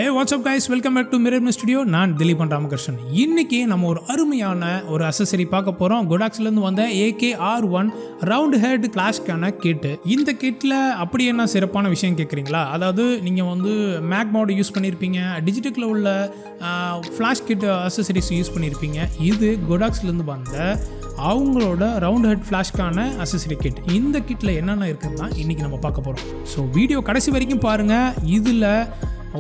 Hey, what's up guys? Welcome back to Mirrorme Studio. நான் திலீப் ராமகிருஷ்ணன். இன்னைக்கு நம்ம ஒரு அருமையான ஒரு அக்சஸரி பார்க்க போறோம். Godoxல இருந்து வந்த AK-R1 ரவுண்ட் ஹெட் ஃபிளாஷ்க்கான கிட். இந்த கிட்ல அப்படி என்ன சிறப்பான விஷயம் கேட்குறீங்களா? அதாவது நீங்க வந்து மேக் மோட் யூஸ் பண்ணியிருப்பீங்க, டிஜிட்டல்ல உள்ள ஃபிளாஷ் கிட் அக்சஸரிஸ் யூஸ் பண்ணியிருப்பீங்க. இது Godoxல இருந்து வந்த அவங்களோட ரவுண்ட் ஹெட் ஃப்ளாஷ்க்கான அக்சஸரி கிட். இந்த கிட்டில் என்னென்ன இருக்குதுன்னா இன்றைக்கி நம்ம பார்க்க போகிறோம். ஸோ வீடியோ கடைசி வரைக்கும் பாருங்கள். இதில்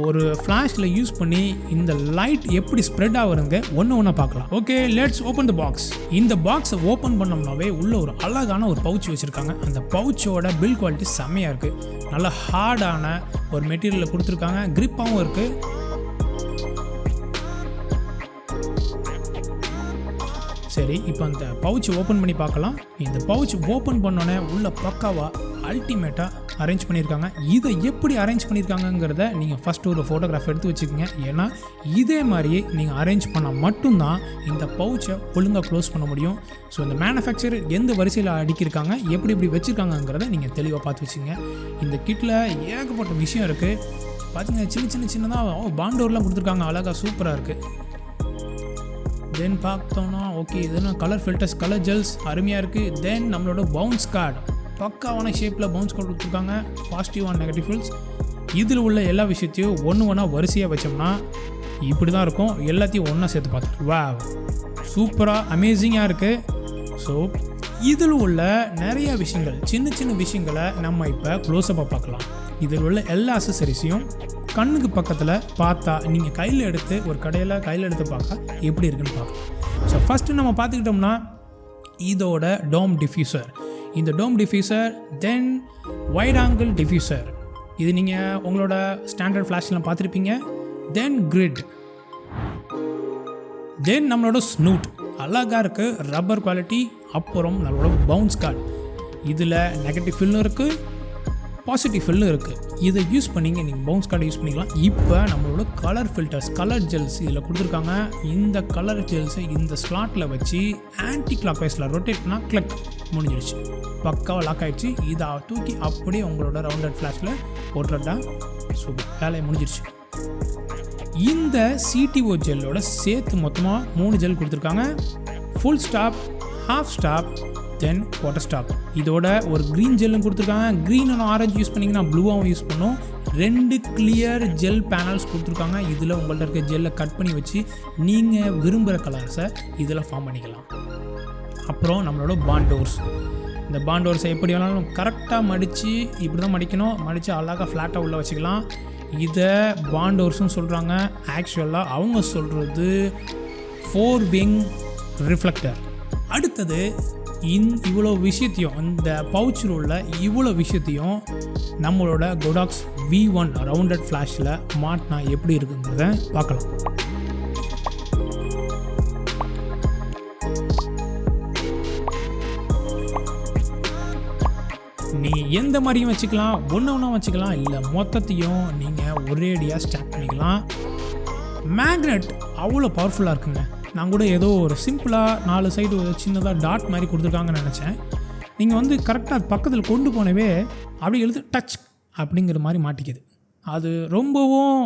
ஒரு ஃப்ளாஷில் யூஸ் பண்ணி இந்த லைட் எப்படி ஸ்ப்ரெட் ஆகுறங்க ஒன்று பார்க்கலாம். Okay, let's open the box. இந்த பாக்ஸை ஓப்பன் பண்ணோம்னாவே உள்ள ஒரு அழகான ஒரு பவுச் வச்சுருக்காங்க. அந்த பவுச்சோட பில் குவாலிட்டி செம்மையாக இருக்குது. நல்ல ஹார்டான ஒரு மெட்டீரியலில் கொடுத்துருக்காங்க, கிரிப்பாகவும் இருக்குது. சரி, இப்போ அந்த பவுச் ஓப்பன் பண்ணி பார்க்கலாம். இந்த பவுச் ஓப்பன் பண்ணோன்னே உள்ள பக்காவாக அல்டிமேட்டாக அரேஞ்ச் பண்ணியிருக்காங்க. இதை எப்படி அரேஞ்ச் பண்ணியிருக்காங்கங்கிறத நீங்கள் ஃபஸ்ட்டு ஒரு ஃபோட்டோகிராஃப் எடுத்து வச்சுக்கோங்க. ஏன்னா இதே மாதிரியே நீங்கள் அரேஞ்ச் பண்ணால் மட்டும்தான் இந்த பவுச்சை ஒழுங்காக க்ளோஸ் பண்ண முடியும். ஸோ இந்த மேனுஃபேக்சர் எந்த வரிசையில் அடிக்கிருக்காங்க, எப்படி வச்சுருக்காங்கங்கிறத நீங்கள் தெளிவாக பார்த்து வச்சுங்க. இந்த கிட்டில் ஏகப்பட்ட விஷயம் இருக்குது. பார்த்திங்க, சின்னதாக பாண்டோர்லாம் கொடுத்துருக்காங்க. அழகாக சூப்பராக இருக்குது. தென் பார்த்தோன்னா ஓகே, இதுனா கலர் ஃபில்டர்ஸ், கலர் ஜெல்ஸ் அருமையாக இருக்குது. தென் நம்மளோட பவுன்ஸ் கார்டு பக்காவான ஷேப்பில் பவுன்ஸ் கார்டு கொடுத்துருக்காங்க. Positive and negative fils. இதில் உள்ள எல்லா விஷயத்தையும் ஒன்றா வரிசையாக வச்சோம்னா இப்படி தான் இருக்கும். எல்லாத்தையும் ஒன்றா சேர்த்து பார்த்துட்டு வா, சூப்பராக அமேசிங்காக இருக்குது. ஸோ இதில் உள்ள நிறையா விஷயங்கள், சின்ன விஷயங்களை நம்ம இப்போ க்ளோஸ்அப்பாக பார்க்கலாம். இதில் உள்ள எல்லா அக்சஸரிஸையும் கண்ணுக்கு பக்கத்தில் பார்த்தா நீங்கள் கையில் எடுத்து ஒரு கடையில் கையில் எடுத்து பார்க்க எப்படி இருக்குன்னு பார்க்கலாம். ஸோ ஃபஸ்ட்டு நம்ம பார்த்துக்கிட்டோம்னா இதோட டோம் டிஃப்யூசர். இந்த டோம் டிஃப்யூசர், தென் வைட் ஆங்கிள் டிஃப்யூசர், இது நீங்கள் உங்களோட ஸ்டாண்டர்ட் ஃப்ளாஷ்லாம் பார்த்துருப்பீங்க. தென் கிரிட், தென் நம்மளோட ஸ்னூட் அழகாக இருக்குது, ரப்பர் குவாலிட்டி. அப்புறம் நம்மளோட பவுன்ஸ் கார்டு, இதில் நெகட்டிவ் ஃபில்லும் இருக்குது, பாசிட்டிவ் ஃபில்லும் இருக்குது. இதை யூஸ் பண்ணிங்க நீங்கள் பவுன்ஸ் கார்டு யூஸ் பண்ணிக்கலாம். இப்போ நம்மளோட கலர் ஃபில்டர்ஸ், கலர் ஜெல்ஸ் இதில் கொடுத்துருக்காங்க. இந்த கலர் ஜெல்ஸை இந்த ஸ்லாட்டில் வச்சு ஆன்டி கிளாக் வைஸில் ரொட்டேட் பண்ணால் கிளக் முடிஞ்சிடுச்சு, பக்காவாக லாக் ஆகிடுச்சு. இதை தூக்கி அப்படியே உங்களோட ரவுண்டட் ஃப்ளாஷில் போட்டுறதா சூப்பர், வேலையை முடிஞ்சிடுச்சு. இந்த சிடிஓ ஜெல்லோட சேர்த்து மொத்தமாக 3 ஜெல் கொடுத்துருக்காங்க. ஃபுல் ஸ்டாப், ஹாஃப் ஸ்டாப், தென் வாட்டர் ஸ்டாப். இதோட ஒரு க்ரீன் ஜெல்லும் கொடுத்துருக்காங்க. க்ரீன் அண்ட் ஆரஞ்சு யூஸ் பண்ணிங்கன்னா ப்ளூவாகவும் யூஸ் பண்ணும். 2 கிளியர் ஜெல் பேனல்ஸ் கொடுத்துருக்காங்க. இதில் உங்கள்ட்ட இருக்க ஜெல்லை கட் பண்ணி வச்சு நீங்கள் விரும்புகிற கலர்ஸை இதில் ஃபார்ம் பண்ணிக்கலாம். அப்புறம் நம்மளோட பாண்டோர்ஸ், இந்த பாண்டோர்ஸை எப்படி வேணாலும் கரெக்டாக மடித்து இப்படி தான் மடிக்கணும். மடித்து அழகாக ஃப்ளாட்டாக உள்ளே வச்சுக்கலாம். இதை பாண்டோர்ஸும் சொல்கிறாங்க. ஆக்சுவலாக அவங்க சொல்கிறது 4 விங் ரிஃப்ளெக்டர். அடுத்தது இவ்வளோ விஷயத்தையும், இந்த பவுச்சில் உள்ள இவ்வளோ விஷயத்தையும் நம்மளோட Godox V1 ரவுண்டட் ஃப்ளாஷில் மாட்டினா எப்படி இருக்குங்கிறத பார்க்கலாம். நீங்கள் எந்த மாதிரியும் வச்சுக்கலாம், ஒன்றா வச்சுக்கலாம், இல்லை மொத்தத்தையும் நீங்கள் ஒரேடியாக ஸ்டாக் பண்ணிக்கலாம். மேக்னெட் அவ்வளோ பவர்ஃபுல்லாக இருக்குங்க. நான் கூட ஏதோ ஒரு சிம்பிளாக 4 சைடு சின்னதாக டாட் மாதிரி கொடுத்துருக்காங்கன்னு நினச்சேன். நீங்கள் வந்து கரெக்டாக பக்கத்தில் கொண்டு போனவே அப்படி எழுத்து டச் அப்படிங்கிற மாதிரி மாட்டிக்குது. அது ரொம்பவும்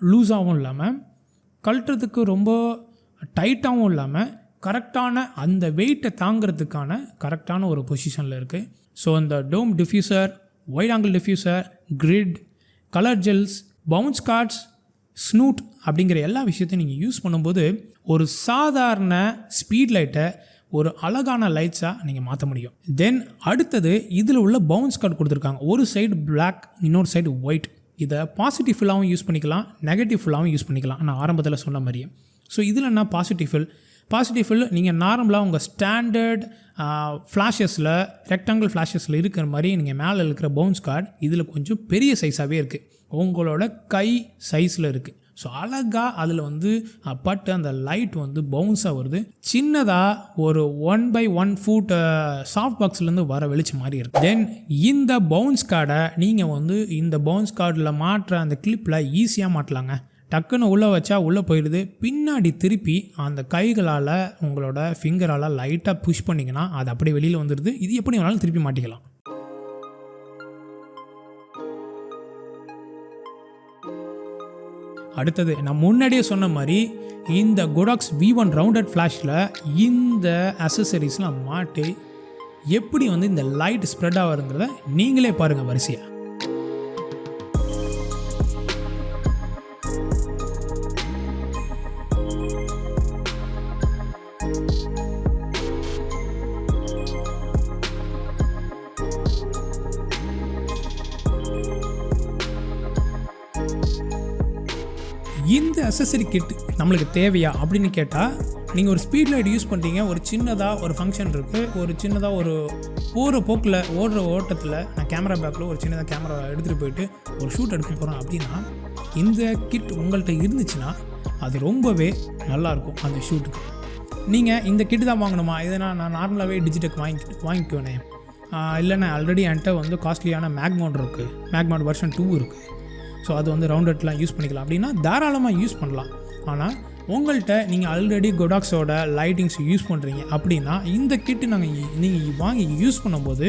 லூஸாகவும் இல்லாமல், கழட்டுறதுக்கு ரொம்ப டைட்டாகவும் இல்லாமல், கரெக்டான அந்த வெயிட்டை தாங்கிறதுக்கான கரெக்டான ஒரு பொசிஷனில் இருக்குது. ஸோ அந்த dome diffuser, wide angle diffuser, grid, colour gels, bounce cards, snoot அப்படிங்கிற எல்லா விஷயத்தையும் நீங்கள் யூஸ் பண்ணும்போது ஒரு சாதாரண ஸ்பீட் லைட்டை ஒரு அழகான லைட்ஸாக நீங்கள் மாற்ற முடியும். தென் அடுத்தது இதில் உள்ள பவுன்ஸ் கார்டு கொடுத்துருக்காங்க. ஒரு சைடு பிளாக், இன்னொரு சைடு ஒயிட். இதை பாசிட்டிவ் ஃபுல்லாகவும் யூஸ் பண்ணிக்கலாம், நெகட்டிவ் ஃபுல்லாகவும் யூஸ் பண்ணிக்கலாம். நான் ஆரம்பத்தில் சொன்ன மாதிரியே. ஸோ இதில் என்ன பாசிட்டிவ் ஃபில் நீங்கள் நார்மலாக உங்கள் ஸ்டாண்டர்ட் ஃப்ளாஷஸில், ரெக்டாங்கிள் ஃப்ளாஷஸில் இருக்கிற மாதிரி நீங்கள் மேலே இருக்கிற பவுன்ஸ் கார்டு இதில் கொஞ்சம் பெரிய சைஸாகவே இருக்குது, உங்களோட கை சைஸில் இருக்குது. ஸோ அழகாக அதில் வந்து பட்டு அந்த லைட் வந்து பவுன்ஸாக வருது. சின்னதாக ஒரு 1x1 ஃபுட் சாஃப்ட் பாக்ஸ்லேருந்து வர வெளிச்சம் மாதிரி இருக்குது. தென் இந்த பவுன்ஸ் கார்டை நீங்கள் வந்து இந்த பவுன்ஸ் கார்டில் மாட்டுற அந்த கிளிப்பில் ஈஸியாக மாட்டலாங்க. டக்குன்னு உள்ளே வச்சா உள்ளே போயிடுது. பின்னாடி திருப்பி அந்த கைகளால் உங்களோட ஃபிங்கரால் லைட்டாக புஷ் பண்ணிங்கன்னா அது அப்படியே வெளியில் வந்துடுது. இது எப்படி வேணாலும் திருப்பி மாட்டிக்கலாம். அடுத்தது நான் முன்னாடியே சொன்ன மாதிரி இந்த Godox V1 ரவுண்டட் ஃப்ளாஷில் இந்த அசசரிஸ்லாம் மாட்டி எப்படி வந்து இந்த லைட் ஸ்ப்ரெட் ஆகுறங்கிறத நீங்களே பாருங்கள் வரிசையாக. இந்த அசசரி கிட் நம்மளுக்கு தேவையா அப்படின்னு கேட்டால், நீங்கள் ஒரு ஸ்பீட் லைட் யூஸ் பண்ணுறீங்க, ஒரு சின்னதாக ஒரு ஃபங்க்ஷன் இருக்குது, ஒரு சின்னதாக ஒரு போகிற போக்கில் ஓடுற ஓட்டத்தில் நான் கேமரா பேக்கில் ஒரு சின்னதாக கேமரா எடுத்துகிட்டு போயிட்டு ஒரு ஷூட் எடுக்க போகிறேன் அப்படின்னா, இந்த கிட் உங்கள்கிட்ட இருந்துச்சுன்னா அது ரொம்பவே நல்லாயிருக்கும் அந்த ஷூட்டுக்கு. நீங்கள் இந்த கிட்டு தான் வாங்கணுமா, இதை நான் நார்மலாகவே டிஜிடெக் வாங்கிக்குவேனே, இல்லைன்னா ஆல்ரெடி என்கிட்ட வந்து காஸ்ட்லியான மேக்மவுண்ட் இருக்குது, மேக்மவுண்ட் வெர்ஷன் 2 இருக்குது, ஸோ அது வந்து ரவுண்டட்லாம் யூஸ் பண்ணிக்கலாம் அப்படின்னா தாராளமாக யூஸ் பண்ணலாம். ஆனால் உங்கள்கிட்ட நீங்கள் ஆல்ரெடி கொடாக்ஸோட லைட்டிங்ஸ் யூஸ் பண்ணுறீங்க அப்படின்னா இந்த கிட்டு நீங்கள் வாங்கி யூஸ் பண்ணும்போது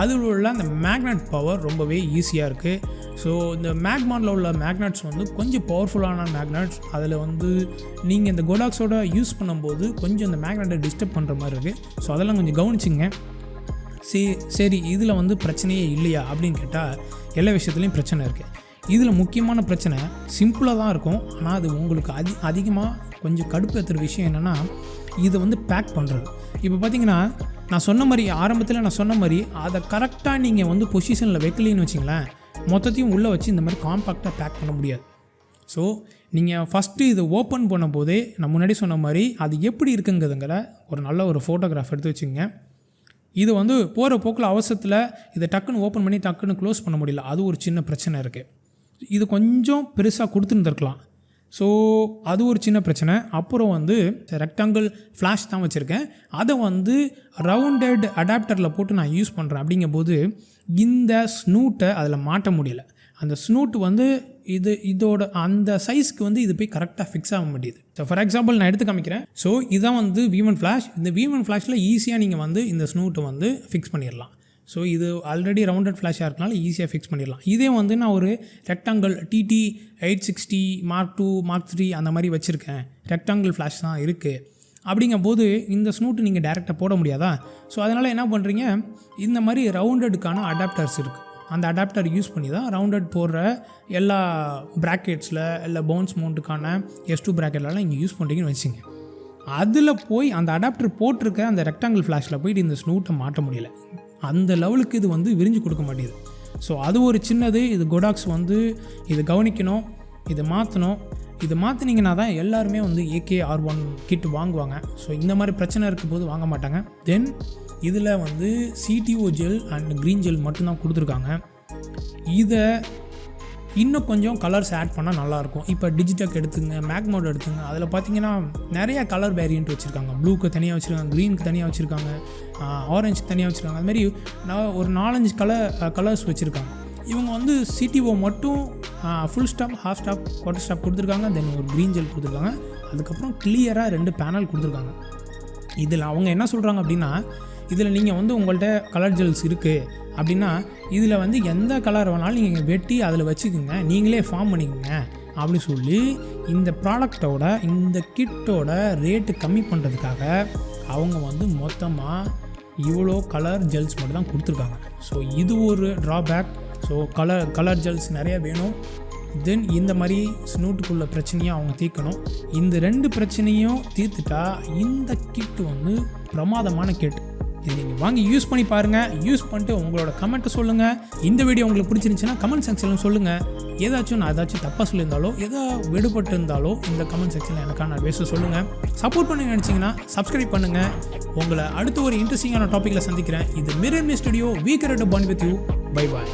அதில் உள்ள அந்த மேக்னெட் பவர் ரொம்பவே ஈஸியாக இருக்குது. ஸோ இந்த மேக்மானில் உள்ள மேக்னெட்ஸ் வந்து கொஞ்சம் பவர்ஃபுல்லான மேக்னெட்ஸ். அதில் வந்து நீங்கள் இந்த கொடாக்ஸோட யூஸ் பண்ணும்போது கொஞ்சம் இந்த மேக்னெட்டை டிஸ்டர்ப் பண்ணுற மாதிரி இருக்குது. ஸோ அதெல்லாம் கொஞ்சம் கவனிச்சிங்க. சரி இதில் வந்து பிரச்சனையே இல்லையா அப்படின்னு கேட்டால் எல்லா விஷயத்துலையும் பிரச்சனை இருக்குது. இதில் முக்கியமான பிரச்சனை சிம்பிளாக தான் இருக்கும், ஆனால் அது உங்களுக்கு அதிகமாக கொஞ்சம் கடுப்பேற்றுற விஷயம் என்னென்னா இதை வந்து பேக் பண்ணுறது. இப்போ பார்த்தீங்கன்னா நான் சொன்ன மாதிரி ஆரம்பத்தில் நான் சொன்ன மாதிரி அதை கரெக்டாக நீங்கள் வந்து பொசிஷனில் வைக்கலின்னு வச்சிங்களேன், மொத்தத்தையும் உள்ளே வச்சு இந்த மாதிரி காம்பேக்டாக பேக் பண்ண முடியாது. ஸோ நீங்கள் ஃபஸ்ட்டு இதை ஓப்பன் பண்ணும்போதே நான் முன்னாடி சொன்ன மாதிரி அது எப்படி இருக்குங்கிறதுங்கிற ஒரு நல்ல ஒரு ஃபோட்டோகிராஃப் எடுத்து வச்சுங்க. இது வந்து போகிற போக்கில் அவசரத்தில் இதை டக்குன்னு ஓப்பன் பண்ணி டக்குன்னு க்ளோஸ் பண்ண முடியல, அது ஒரு சின்ன பிரச்சனை இருக்குது. இது கொஞ்சம் பெருசாக கொடுத்துருந்துருக்கலாம், ஸோ அது ஒரு சின்ன பிரச்சனை. அப்புறம் வந்து ரெக்டாங்கிள் ஃப்ளாஷ் தான் வச்சுருக்கேன், அதை வந்து ரவுண்டட் அடாப்டரில் போட்டு நான் யூஸ் பண்ணுறேன். அப்படிங்கும்போது இந்த ஸ்னூட்டை அதில் மாட்ட முடியலை. அந்த ஸ்னூட் வந்து இதோட அந்த சைஸ்க்கு வந்து இது போய் கரெக்டாக ஃபிக்ஸ் ஆக முடியுது. ஸோ ஃபார் எக்ஸாம்பிள் நான் எடுத்து காமிக்கிறேன். ஸோ இதான் வந்து V1 ஃப்ளாஷ். இந்த V1 ஃப்ளாஷில் ஈஸியாக நீங்கள் வந்து இந்த ஸ்னூட்டை வந்து ஃபிக்ஸ் பண்ணிடலாம். ஸோ இது ஆல்ரெடி ரவுண்டட் ஃப்ளாஷாக இருக்கனால ஈஸியாக ஃபிக்ஸ் பண்ணிடலாம். இதே வந்து நான் ஒரு ரெக்டாங்கிள் TT520 Mark 2 Mark 3 அந்த மாதிரி வச்சுருக்கேன், ரெக்டாங்கிள் ஃப்ளாஷ் தான் இருக்குது. அப்படிங்கும்போது இந்த ஸ்னூட்டு நீங்கள் டேரெக்டாக போட முடியாதா? ஸோ அதனால் என்ன பண்ணுறீங்க, இந்த மாதிரி ரவுண்டடுக்கான அடாப்டர்ஸ் இருக்குது, அந்த அடாப்டர் யூஸ் பண்ணி தான் ரவுண்டட் போடுற எல்லா ப்ராக்கெட்ஸில் இல்லை பவுன்ஸ் மவுண்ட்டுக்கான S2 ப்ராக்கெட்லாம் இங்கே யூஸ் பண்ணுறீங்கன்னு வச்சுங்க. அதில் போய் அந்த அடாப்டர் போட்டிருக்க அந்த ரெக்டாங்கிள் ஃப்ளாஷில் போய்ட்டு இந்த ஸ்னூட்டை மாட்ட முடியல, அந்த லெவலுக்கு இது வந்து விரிஞ்சு கொடுக்க மாட்டேங்குது. ஸோ அது ஒரு சின்னது. இது கொடாக்ஸ் வந்து இது கவனிக்கணும், இதை மாற்றணும். இது மாற்றினீங்கன்னா தான் எல்லாருமே வந்து AK-R1 கிட் வாங்குவாங்க. ஸோ இந்த மாதிரி பிரச்சனை இருக்கும்போது வாங்க மாட்டாங்க. தென் இதில் வந்து CTO gel and green gel மட்டும்தான் கொடுத்துருக்காங்க. இதை இன்னும் கொஞ்சம் கலர்ஸ் ஆட் பண்ணால் நல்லாயிருக்கும். இப்போ டிஜிடெக் எடுத்துங்க, மேக்மோட் எடுத்துங்க, அதில் பார்த்தீங்கன்னா நிறைய கலர் வேரியண்ட் வச்சுருக்காங்க. ப்ளூக்கு தனியாக வச்சுருக்காங்க, க்ரீனுக்கு தனியாக வச்சுருக்காங்க, ஆரஞ்சுக்கு தனியாக வச்சுருக்காங்க. அதுமாதிரி ஒரு 4-5 கலர்ஸ் வச்சுருக்காங்க. இவங்க வந்து CTO மட்டும் full stop, half stop, quarter stop கொடுத்துருக்காங்க. தென் ஒரு க்ரீன் ஜெல் கொடுத்துருக்காங்க. அதுக்கப்புறம் கிளியராக 2 பேனல் கொடுத்துருக்காங்க. இதில் அவங்க என்ன சொல்கிறாங்க அப்படின்னா, இதில் நீங்கள் வந்து உங்கள்கிட்ட கலர் ஜெல்ஸ் இருக்குது அப்படின்னா இதில் வந்து எந்த கலர் வேணாலும் நீங்கள் வெட்டி அதில் வச்சுக்கோங்க, நீங்களே ஃபார்ம் பண்ணிக்கோங்க அப்படி சொல்லி இந்த ப்ராடக்டோட இந்த கிட்டோட ரேட்டு கம்மி பண்ணுறதுக்காக அவங்க வந்து மொத்தமாக இவ்வளோ கலர் ஜெல்ஸ் மட்டும் தான் கொடுத்துருக்காங்க. ஸோ இது ஒரு ட்ராபேக். ஸோ கலர் ஜெல்ஸ் நிறையா வேணும். தென் இந்த மாதிரி ஸ்னூட்டுக்குள்ள பிரச்சனையும் அவங்க தீர்க்கணும். இந்த 2 பிரச்சனையும் தீர்த்துட்டா இந்த கிட் வந்து பிரமாதமான கிட். இது நீங்கள் வாங்கி யூஸ் பண்ணி பாருங்கள். யூஸ் பண்ணிட்டு உங்களோட கமெண்ட்டை சொல்லுங்கள். இந்த வீடியோ உங்களுக்கு பிடிச்சிருந்துச்சுன்னா கமெண்ட் செக்ஷனில் சொல்லுங்கள். நான் ஏதாச்சும் தப்பாக சொல்லியிருந்தாலோ ஏதோ விடுபட்டு இருந்தாலோ இந்த கமெண்ட் செக்ஷனில் எனக்கான வேஸ்ட்டு சொல்லுங்கள். சப்போர்ட் பண்ணி நினச்சிங்கன்னா சப்ஸ்கிரைப் பண்ணுங்கள். உங்களை அடுத்த ஒரு இன்ட்ரெஸ்டிங்கான டாப்பிக்கில் சந்திக்கிறேன். இது Mirrorme Studio. We create a bond with you. Bye bye.